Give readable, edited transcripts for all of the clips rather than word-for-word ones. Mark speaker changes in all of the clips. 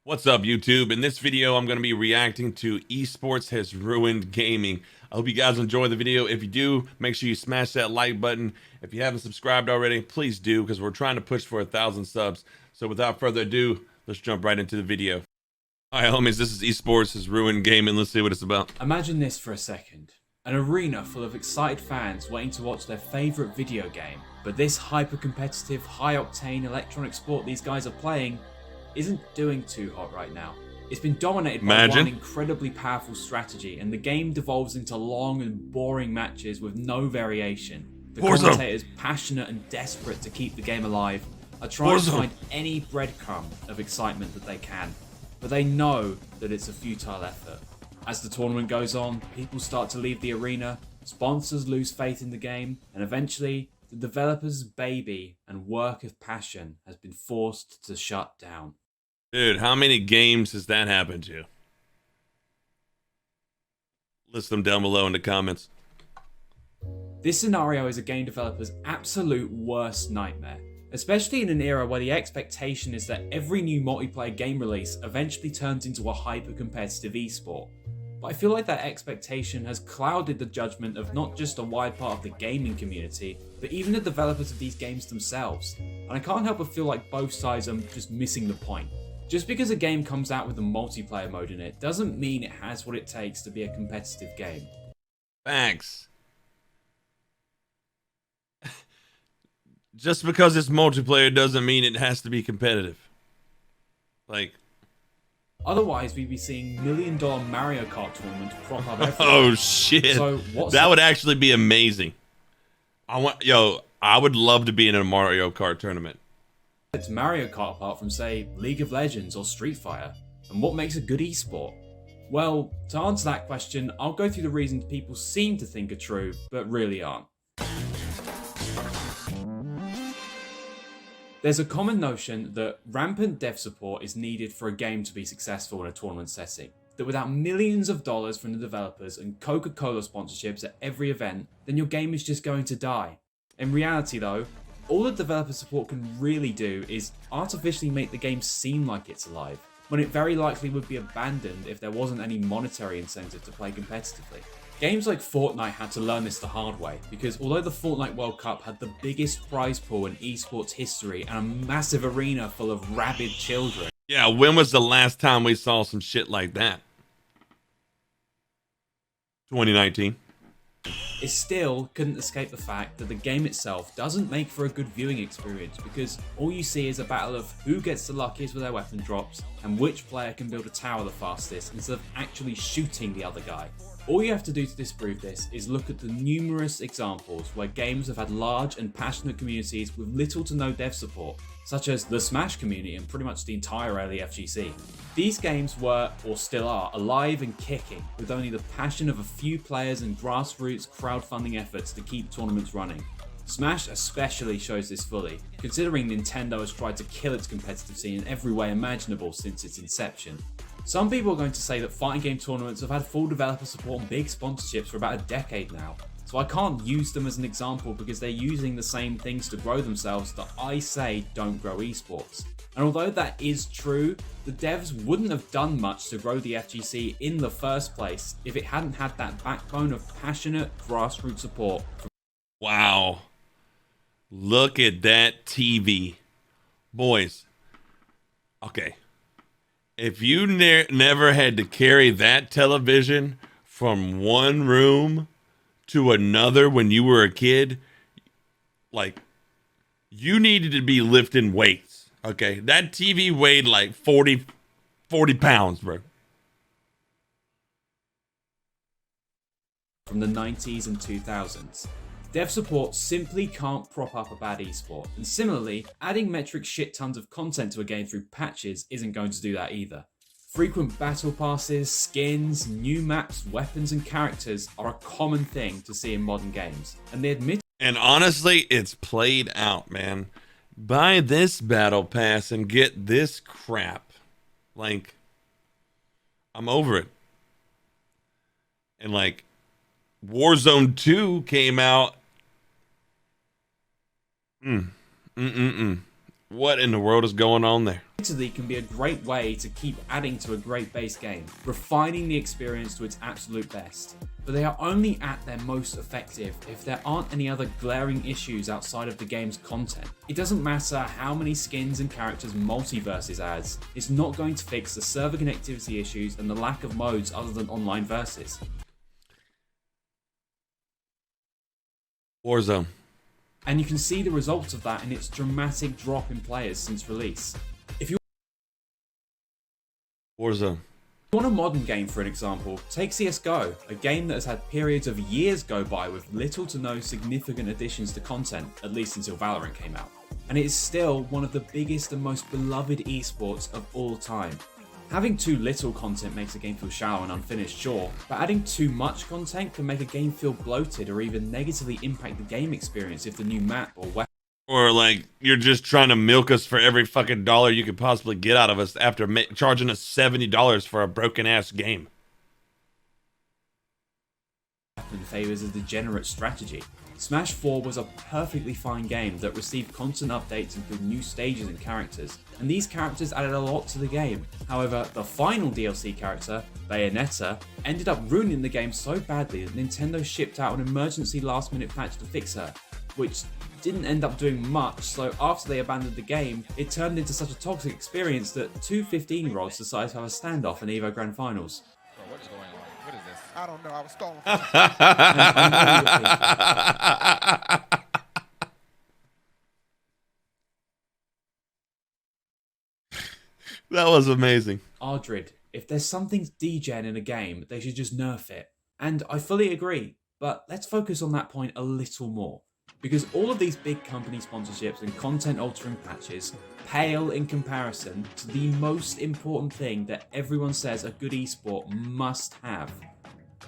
Speaker 1: What's up, YouTube? In this video, I'm going to be reacting to Esports Has Ruined Gaming. I hope you guys enjoy the video. If you do, make sure you smash that like button. If you haven't subscribed already, please do, because we're trying to push for 1,000 subs. So without further ado, let's jump right into the video. All right, homies, this is Esports Has Ruined Gaming. Let's see what it's about.
Speaker 2: Imagine this for a second. An arena full of excited fans waiting to watch their favourite video game. But this hyper-competitive, high-octane electronic sport these guys are playing isn't doing too hot right now. It's been dominated by one incredibly powerful strategy, and the game devolves into long and boring matches with no variation. The commentators, passionate and desperate to keep the game alive, are trying to find any breadcrumb of excitement that they can, but they know that it's a futile effort. As the tournament goes on, people start to leave the arena, sponsors lose faith in the game, and eventually, the developer's baby and work of passion has been forced to shut down.
Speaker 1: Dude, how many games has that happened to? List them down below in the comments.
Speaker 2: This scenario is a game developer's absolute worst nightmare, especially in an era where the expectation is that every new multiplayer game release eventually turns into a hyper-competitive esport. But I feel like that expectation has clouded the judgment of not just a wide part of the gaming community, but even the developers of these games themselves. And I can't help but feel like both sides are just missing the point. Just because a game comes out with a multiplayer mode in it doesn't mean it has what it takes to be a competitive game.
Speaker 1: Thanks. Just because it's multiplayer doesn't mean it has to be competitive.
Speaker 2: Otherwise, we'd be seeing $1 million Mario Kart tournaments crop up everywhere.
Speaker 1: Oh shit!
Speaker 2: So
Speaker 1: that would actually be amazing. I would love to be in a Mario Kart tournament.
Speaker 2: It's Mario Kart apart from, say, League of Legends or Street Fighter? And what makes a good esport? Well, to answer that question, I'll go through the reasons people seem to think are true, but really aren't. There's a common notion that rampant dev support is needed for a game to be successful in a tournament setting. That without millions of dollars from the developers and Coca-Cola sponsorships at every event, then your game is just going to die. In reality though, all the developer support can really do is artificially make the game seem like it's alive, when it very likely would be abandoned if there wasn't any monetary incentive to play competitively. Games like Fortnite had to learn this the hard way, because although the Fortnite World Cup had the biggest prize pool in esports history and a massive arena full of rabid children.
Speaker 1: Yeah, when was the last time we saw some shit like that? 2019.
Speaker 2: It still couldn't escape the fact that the game itself doesn't make for a good viewing experience, because all you see is a battle of who gets the luckiest with their weapon drops and which player can build a tower the fastest instead of actually shooting the other guy. All you have to do to disprove this is look at the numerous examples where games have had large and passionate communities with little to no dev support, such as the Smash community and pretty much the entire early FGC. These games were, or still are, alive and kicking, with only the passion of a few players and grassroots crowdfunding efforts to keep tournaments running. Smash especially shows this fully, considering Nintendo has tried to kill its competitive scene in every way imaginable since its inception. Some people are going to say that fighting game tournaments have had full developer support and big sponsorships for about a decade now, so I can't use them as an example because they're using the same things to grow themselves that I say don't grow esports. And although that is true, the devs wouldn't have done much to grow the FGC in the first place if it hadn't had that backbone of passionate grassroots support.
Speaker 1: Wow. Look at that TV. Boys. Okay. If you never had to carry that television from one room to another when you were a kid, you needed to be lifting weights. Okay, that TV weighed like 40 pounds, bro.
Speaker 2: From the 90s and 2000s. Dev support simply can't prop up a bad esport, and similarly, adding metric shit tons of content to a game through patches isn't going to do that either. Frequent battle passes, skins, new maps, weapons and characters are a common thing to see in modern games, and they admit.
Speaker 1: And honestly, it's played out, man. Buy this battle pass and get this crap. I'm over it. And Warzone 2 came out. What in the world is going on there?
Speaker 2: Italy can be a great way to keep adding to a great base game, refining the experience to its absolute best. But they are only at their most effective if there aren't any other glaring issues outside of the game's content. It doesn't matter how many skins and characters Multiverses adds, it's not going to fix the server connectivity issues and the lack of modes other than online versus.
Speaker 1: Warzone.
Speaker 2: And you can see the results of that in its dramatic drop in players since release. If you
Speaker 1: Warzone.
Speaker 2: want a modern game for an example, take CSGO, a game that has had periods of years go by with little to no significant additions to content, at least until Valorant came out. And it is still one of the biggest and most beloved esports of all time. Having too little content makes a game feel shallow and unfinished, sure, but adding too much content can make a game feel bloated or even negatively impact the game experience if the new map or weapon
Speaker 1: Or like you're just trying to milk us for every fucking dollar you could possibly get out of us after charging us $70 for a broken ass game.
Speaker 2: favors a degenerate strategy. Smash 4 was a perfectly fine game that received constant updates including new stages and characters, and these characters added a lot to the game. However, the final DLC character, Bayonetta, ended up ruining the game so badly that Nintendo shipped out an emergency last-minute patch to fix her, which didn't end up doing much, so after they abandoned the game, it turned into such a toxic experience that two 15-year-olds decided to have a standoff in EVO Grand Finals.
Speaker 3: Bro, what is going on? What is this? I don't know. I was stalling.
Speaker 1: That was amazing.
Speaker 2: Ardrid, if there's something degen in a game, they should just nerf it. And I fully agree, but let's focus on that point a little more. Because all of these big company sponsorships and content altering patches pale in comparison to the most important thing that everyone says a good esport must have.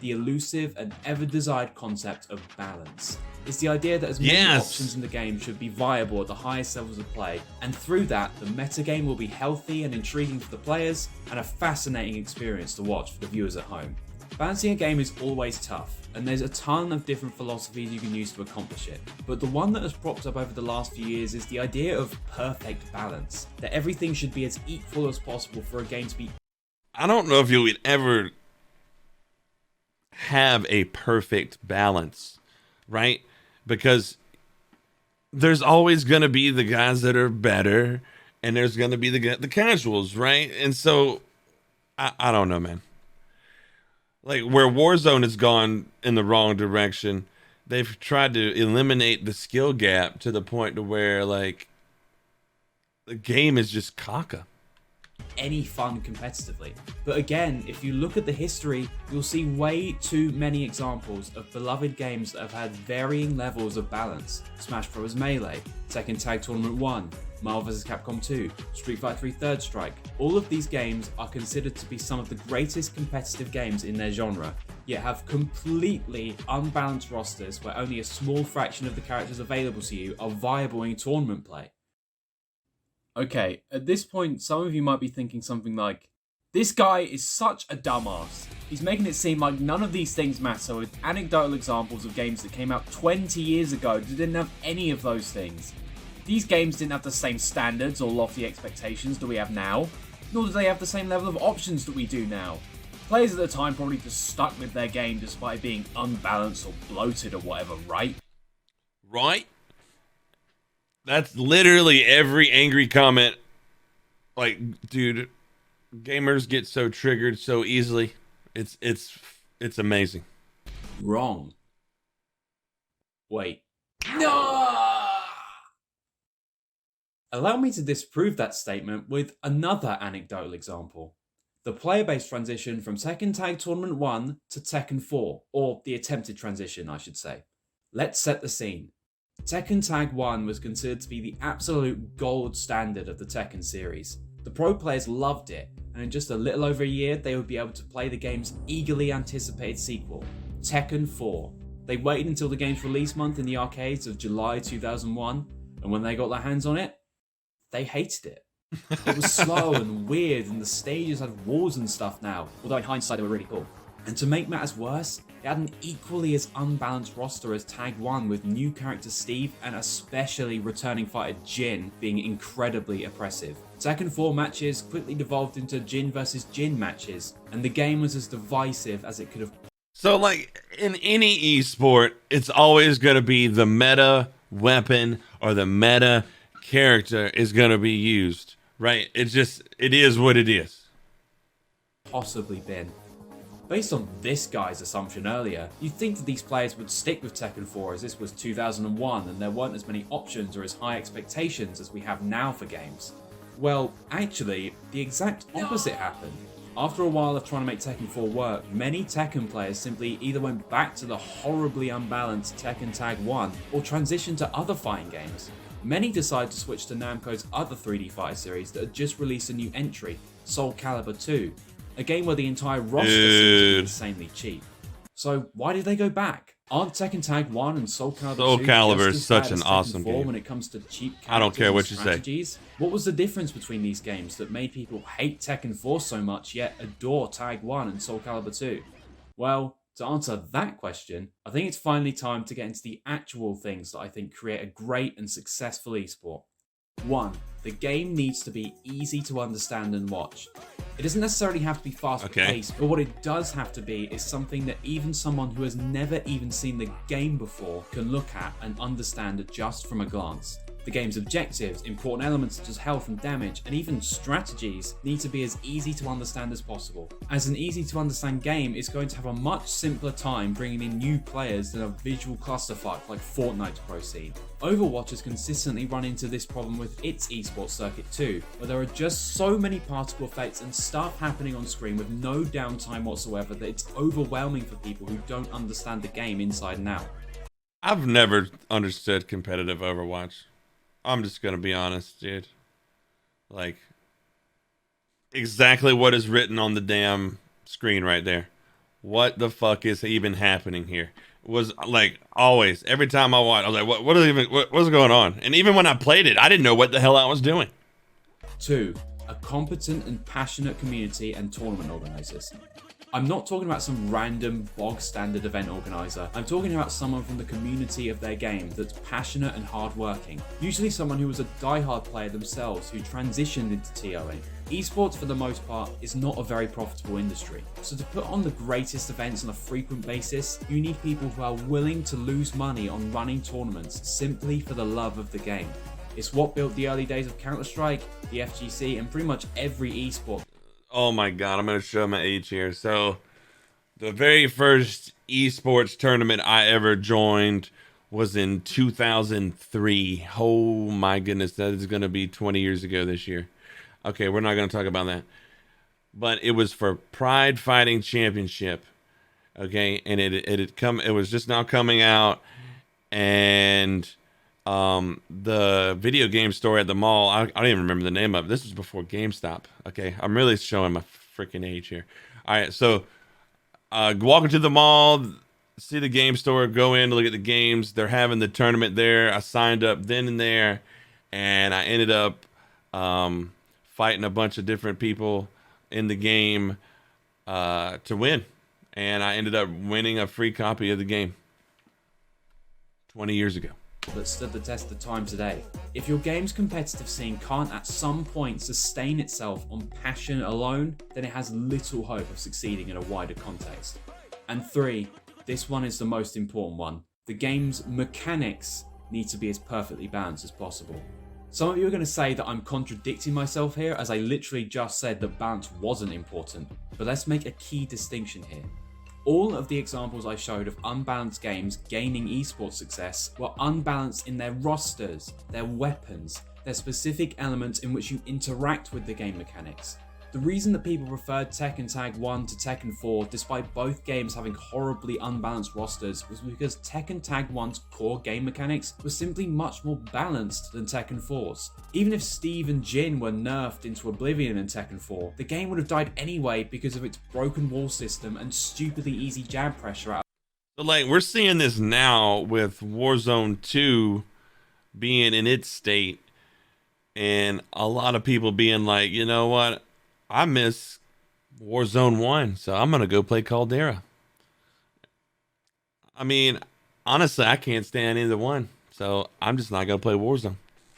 Speaker 2: The elusive and ever-desired concept of balance. It's the idea that as many options in the game should be viable at the highest levels of play, and through that, the metagame will be healthy and intriguing for the players, and a fascinating experience to watch for the viewers at home. Balancing a game is always tough, and there's a ton of different philosophies you can use to accomplish it. But the one that has propped up over the last few years is the idea of perfect balance. That everything should be as equal as possible for a game to be...
Speaker 1: I don't know if you would ever have a perfect balance, right? Because there's always going to be the guys that are better, and there's going to be the casuals, right? And so, I don't know, man. Like, where Warzone has gone in the wrong direction, they've tried to eliminate the skill gap to the point to where, like, the game is just caca.
Speaker 2: Any fun competitively. But again, if you look at the history, you'll see way too many examples of beloved games that have had varying levels of balance. Smash Bros. Melee, Tekken Tag Tournament 1, Marvel vs. Capcom 2, Street Fighter 3 Third Strike. All of these games are considered to be some of the greatest competitive games in their genre, yet have completely unbalanced rosters where only a small fraction of the characters available to you are viable in tournament play. Okay, at this point, some of you might be thinking something like, this guy is such a dumbass. He's making it seem like none of these things matter with anecdotal examples of games that came out 20 years ago that didn't have any of those things. These games didn't have the same standards or lofty expectations that we have now, nor do they have the same level of options that we do now. Players at the time probably just stuck with their game despite being unbalanced or bloated or whatever, right?
Speaker 1: Right? That's literally every angry comment. Like, dude, gamers get so triggered so easily. It's amazing.
Speaker 2: Wrong. Wait. No! Allow me to disprove that statement with another anecdotal example. The player-based transition from Tekken Tag Tournament 1 to Tekken 4, or the attempted transition, I should say. Let's set the scene. Tekken Tag 1 was considered to be the absolute gold standard of the Tekken series. The pro players loved it, and in just a little over a year, they would be able to play the game's eagerly anticipated sequel, Tekken 4. They waited until the game's release month in the arcades of July 2001, and when they got their hands on it, they hated it. It was slow and weird, and the stages had walls and stuff now, although in hindsight they were really cool. And to make matters worse, it had an equally as unbalanced roster as Tag 1, with new character Steve and especially returning fighter Jin being incredibly oppressive. Tekken 4 matches quickly devolved into Jin versus Jin matches, and the game was as divisive as it could have.
Speaker 1: So, like, in any esport, it's always going to be the meta weapon or the meta character is going to be used, right? It is what it is.
Speaker 2: Possibly been. Based on this guy's assumption earlier, you'd think that these players would stick with Tekken 4 as this was 2001 and there weren't as many options or as high expectations as we have now for games. Well, actually, the exact opposite happened. After a while of trying to make Tekken 4 work, many Tekken players simply either went back to the horribly unbalanced Tekken Tag 1 or transitioned to other fighting games. Many decided to switch to Namco's other 3D fighter series that had just released a new entry, Soul Calibur 2, a game where the entire roster seemed to be insanely cheap. So why did they go back? Aren't Tekken Tag 1 and Soul Calibur 2
Speaker 1: Soul Calibur
Speaker 2: just
Speaker 1: is
Speaker 2: as
Speaker 1: such
Speaker 2: bad
Speaker 1: an
Speaker 2: as Tekken
Speaker 1: awesome
Speaker 2: 4
Speaker 1: game.
Speaker 2: when it comes to cheap characters
Speaker 1: I don't care what
Speaker 2: and
Speaker 1: you say.
Speaker 2: strategies? What was the difference between these games that made people hate Tekken 4 so much yet adore Tag 1 and Soul Calibur 2? Well, to answer that question, I think it's finally time to get into the actual things that I think create a great and successful esport. 1. The game needs to be easy to understand and watch. It doesn't necessarily have to be fast-paced, but what it does have to be is something that even someone who has never even seen the game before can look at and understand just from a glance. The game's objectives, important elements such as health and damage, and even strategies need to be as easy to understand as possible. As an easy to understand game is going to have a much simpler time bringing in new players than a visual clusterfuck like Fortnite's pro scene. Overwatch has consistently run into this problem with its esports circuit too, where there are just so many particle effects and stuff happening on screen with no downtime whatsoever that it's overwhelming for people who don't understand the game inside and out.
Speaker 1: I've never understood competitive Overwatch. I'm just gonna be honest, dude. Like, exactly what is written on the damn screen right there. What the fuck is even happening here? Was like always every time I watch, I was like, what's going on? And even when I played it, I didn't know what the hell I was doing.
Speaker 2: 2. A competent and passionate community and tournament organisers. I'm not talking about some random bog standard event organizer. I'm talking about someone from the community of their game that's passionate and hardworking. Usually someone who was a diehard player themselves who transitioned into TOing. Esports for the most part is not a very profitable industry. So to put on the greatest events on a frequent basis, you need people who are willing to lose money on running tournaments simply for the love of the game. It's what built the early days of Counter-Strike, the FGC, and pretty much every esport.
Speaker 1: Oh my god, I'm gonna show my age here. So the very first esports tournament I ever joined was in 2003. Oh my goodness, that is gonna be 20 years ago this year. Okay, we're not gonna talk about that. But it was for Pride Fighting Championship. Okay, and it was just now coming out, and the video game store at the mall, I don't even remember the name of it. This was before GameStop. Okay, I'm really showing my freaking age here. All right, so walk into the mall, see the game store, go in to look at the games. They're having the tournament there. I signed up then and there, and I ended up fighting a bunch of different people in the game to win. And I ended up winning a free copy of the game 20 years ago.
Speaker 2: That stood the test of time today. If your game's competitive scene can't at some point sustain itself on passion alone, then it has little hope of succeeding in a wider context. And 3, this one is the most important one. The game's mechanics need to be as perfectly balanced as possible. Some of you are going to say that I'm contradicting myself here, as I literally just said that balance wasn't important, but let's make a key distinction here. All of the examples I showed of unbalanced games gaining esports success were unbalanced in their rosters, their weapons, their specific elements in which you interact with the game mechanics. The reason that people preferred Tekken Tag 1 to Tekken 4 despite both games having horribly unbalanced rosters was because Tekken Tag 1's core game mechanics were simply much more balanced than Tekken 4's. Even if Steve and Jin were nerfed into oblivion in Tekken 4, the game would have died anyway because of its broken wall system and stupidly easy jab pressure out.
Speaker 1: So, like, we're seeing this now with Warzone 2 being in its state, and a lot of people being like, you know what? I miss Warzone 1, so I'm gonna go play Caldera. I mean, honestly, I can't stand either one, so I'm just not gonna play Warzone.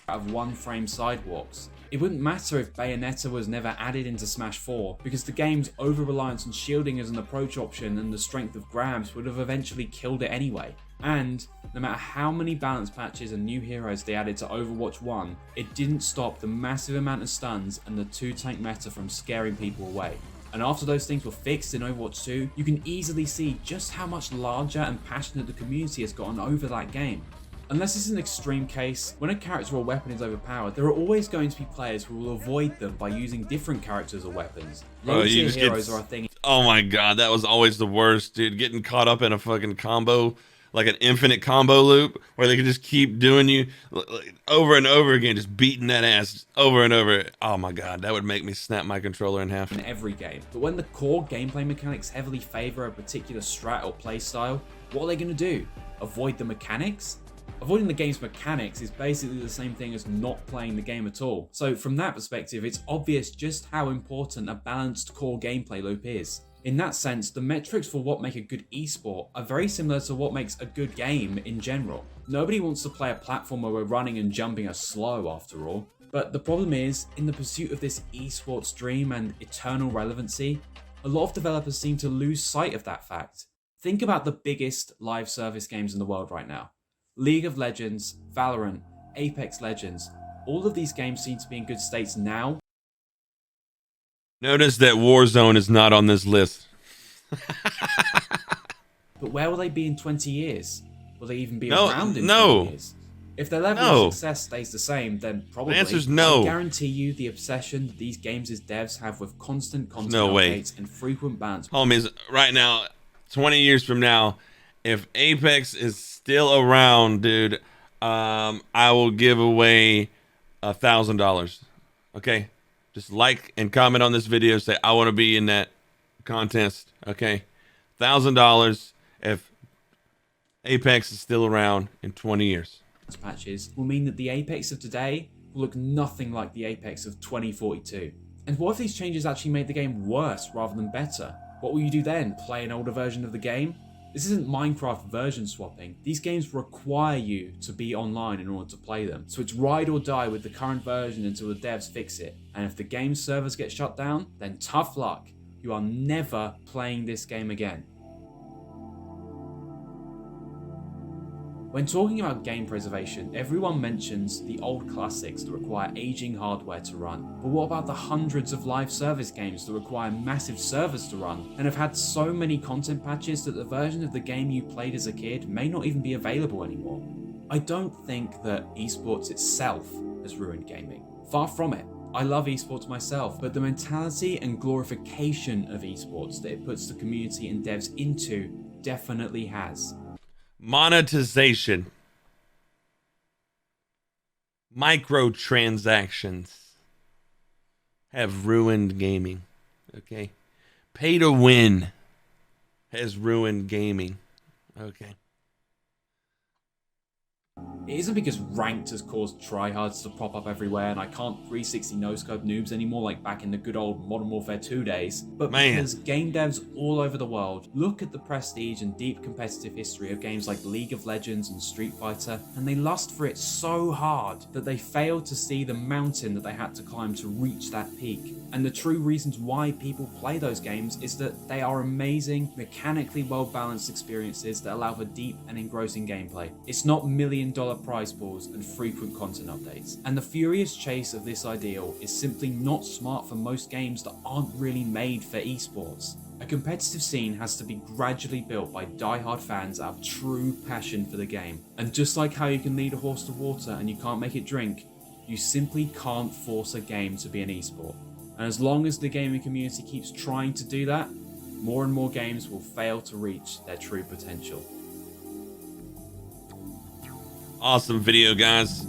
Speaker 2: Of one-frame sidewalks. It wouldn't matter if Bayonetta was never added into Smash 4, because the game's over-reliance on shielding as an approach option and the strength of grabs would have eventually killed it anyway. And no matter how many balance patches and new heroes they added to Overwatch 1, it didn't stop the massive amount of stuns and the 2-tank meta from scaring people away. And after those things were fixed in Overwatch 2, you can easily see just how much larger and passionate the community has gotten over that game. Unless it's an extreme case, when a character or weapon is overpowered, there are always going to be players who will avoid them by using different characters or weapons. Low-tier heroes are a thing.
Speaker 1: Oh my god, that was always the worst, dude. Getting caught up in a fucking combo, like an infinite combo loop, where they can just keep doing you over and over again, just beating that ass over and over. Oh my god, that would make me snap my controller in half.
Speaker 2: In every game. But when the core gameplay mechanics heavily favor a particular strat or playstyle, what are they going to do? Avoid the mechanics? Avoiding the game's mechanics is basically the same thing as not playing the game at all. So from that perspective, it's obvious just how important a balanced core gameplay loop is. In that sense, the metrics for what make a good esport are very similar to what makes a good game in general. Nobody wants to play a platformer where running and jumping are slow after all. But the problem is, in the pursuit of this esports dream and eternal relevancy, a lot of developers seem to lose sight of that fact. Think about the biggest live service games in the world right now. League of Legends, Valorant, Apex Legends, all of these games seem to be in good states now.
Speaker 1: Notice that Warzone is not on this list.
Speaker 2: But where will they be in 20 years? Will they even be
Speaker 1: No,
Speaker 2: around in
Speaker 1: no.
Speaker 2: 20 years? If their level
Speaker 1: No.
Speaker 2: of success stays the same, then probably.
Speaker 1: The answer's no.
Speaker 2: I guarantee you the obsession that these games' devs have with constant content
Speaker 1: No way.
Speaker 2: updates and frequent balance.
Speaker 1: Homies, right now, 20 years from now, if Apex is still around, dude, I will give away $1,000. Okay, just like and comment on this video. Say I want to be in that contest. Okay, $1,000 if Apex is still around in 20 years.
Speaker 2: Patches will mean that the Apex of today will look nothing like the Apex of 2042. And what if these changes actually made the game worse rather than better? What will you do then? Play an older version of the game? This isn't Minecraft version swapping. These games require you to be online in order to play them. So it's ride or die with the current version until the devs fix it. And if the game's servers get shut down, then tough luck. You are never playing this game again. When talking about game preservation, everyone mentions the old classics that require aging hardware to run. But what about the hundreds of live service games that require massive servers to run and have had so many content patches that the version of the game you played as a kid may not even be available anymore? I don't think that esports itself has ruined gaming. Far from it. I love esports myself, but the mentality and glorification of esports that it puts the community and devs into definitely has.
Speaker 1: Monetization, microtransactions have ruined gaming. Okay, pay to win has ruined gaming. Okay.
Speaker 2: It isn't because ranked has caused tryhards to pop up everywhere and I can't 360 no-scope noobs anymore like back in the good old Modern Warfare 2 days, but because game devs all over the world look at the prestige and deep competitive history of games like League of Legends and Street Fighter, and they lust for it so hard that they fail to see the mountain that they had to climb to reach that peak. And the true reasons why people play those games is that they are amazing, mechanically well-balanced experiences that allow for deep and engrossing gameplay. It's not million-dollar prize pools and frequent content updates. And the furious chase of this ideal is simply not smart for most games that aren't really made for esports. A competitive scene has to be gradually built by die-hard fans out of true passion for the game. And just like how you can lead a horse to water and you can't make it drink, you simply can't force a game to be an esport. And as long as the gaming community keeps trying to do that, more and more games will fail to reach their true potential.
Speaker 1: Awesome video, guys.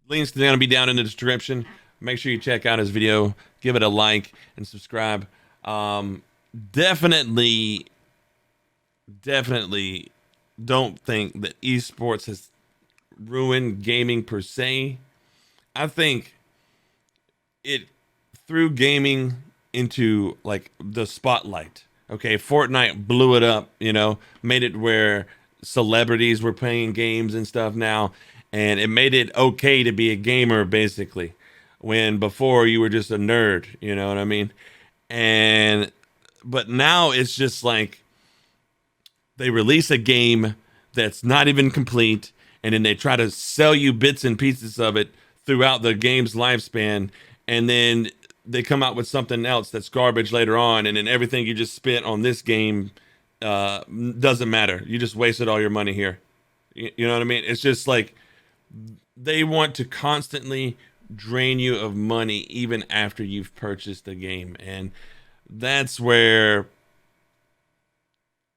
Speaker 1: Links are going to be down in the description. Make sure you check out his video, give it a like, and subscribe. Definitely don't think that esports has ruined gaming per se. I think it threw gaming into like the spotlight. Okay, Fortnite blew it up, you know, made it where celebrities were playing games and stuff now, and it made it okay to be a gamer basically. When before you were just a nerd, you know what I mean? And but now it's just like they release a game that's not even complete, and then they try to sell you bits and pieces of it throughout the game's lifespan, and then they come out with something else that's garbage later on, and then everything you just spent on this game doesn't matter. You just wasted all your money here. You know what I mean? It's just like they want to constantly drain you of money even after you've purchased the game, and that's where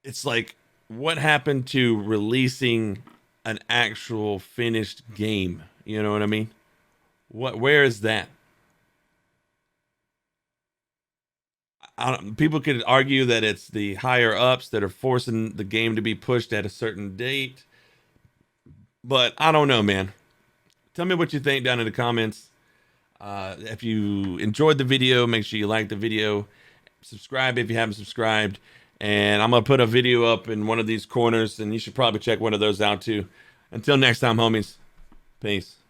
Speaker 1: it's like, what happened to releasing an actual finished game? You know what I mean? Where is that? People could argue that it's the higher ups that are forcing the game to be pushed at a certain date, but I don't know, man. Tell me what you think down in the comments. If you enjoyed the video, make sure you like the video, subscribe if you haven't subscribed, and I'm gonna put a video up in one of these corners, and you should probably check one of those out too. Until next time, homies. Peace.